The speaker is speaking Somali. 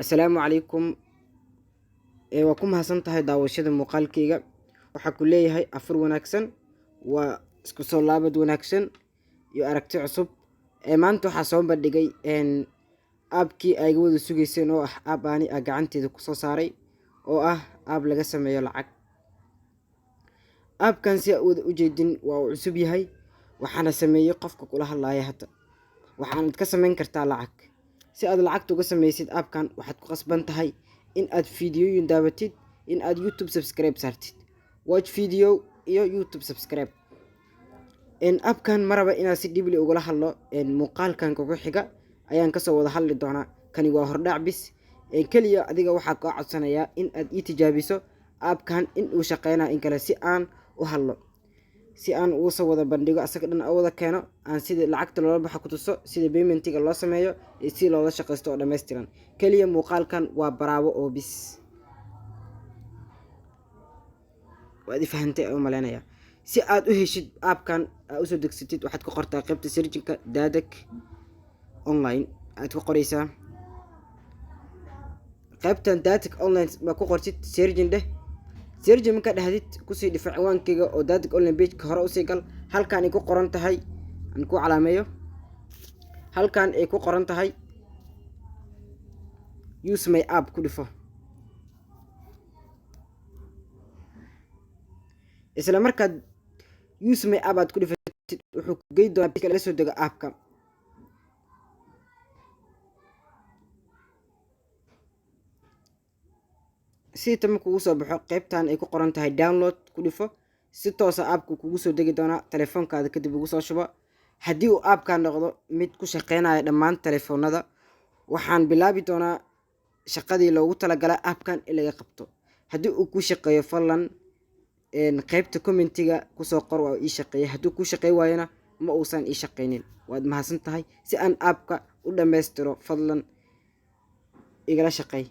Assalaamu calaykum. Waa ku mahadsan tahay daawashada muuqaalkayga. Waxaa ku leeyahay afar wanaagsan, waa isku soo laabad wanaagsan iyo aragti cusub. Maanta waxaa soo bandhigay aabkii ay wada sugayseen oo ah aab aani gacanteeda ku soo saaray oo ah aab laga sameeyo lacag. Aabkan si aad u jeedin waa uu cusub yahay, waxaana sameeyay qofka kula hadlaaya hadda. Waxaanad ka samayn kartaa lacag. Si aad lacagta uga samaysid aabkan waxaad ku qasban tahay in aad fiidiyoyin daawatid, in aad YouTube subscribe saartid. Watch video iyo YouTube subscribe. Aabkan maraba inaad si dhib leh ugala hadlo muuqaalkan kugu xiga ayaan ka soo wada hadli doonaa. Kani waa hordhac bis. Kaliya adiga waxaa ka codsanayaa in aad ii tijaabiso aabkan in uu shaqeynayo in kale si aan u hadlo. Si aan ugu soo wada bandhigo asaga dhan wada keeno aan sida lacagta loola baxo ku tuso, sida paymentiga loo sameeyo iyo si loola shaqeysto oo dhameystiran. Kaliya muuqaalkan waa baraawo oo bis. waad fahantay oo maleynaya. Si aad u heshid aabkan u soo degsatid waxaad ku qortaa qaybta searching-ka Dadak online aad ku qoraysaa. qaybtan Dadak online ma ku qortid searching deh. searching marka dhahdid ku sii dhif ciwaankayga oo Dadak online page ka hore u sii gal. halkaan ay ku qoran tahay aan ku calaameeyo. halkaan ay ku qoran tahay use my app ku dhifo. isla markaad use my app aad ku dhifatid wuxuu ku geey doonaa page la soo dego aapka. si tama kugu soo baxo qaybtan ay ku qoran tahay download ku dhifo. si toos ah aapku kugu soo degi doonaa telefoonkaada kadib ugu soo shubo. haddii uu aapkan noqdo mid ku shaqeynaya dhammaan telefoonada waxaan bilaabi doonaa shaqadii loogu talagalay aapkan in laga qabto. haddii uu ku shaqeeyo fadlan qaybta commentiga kusoo qor waa ii shaqeeyay. haddii ku shaqeey waayana ma uusan ii shaqeynin. waad mahadsan tahay. si aan aapka u dhammaystiro fadlan igala shaqeey.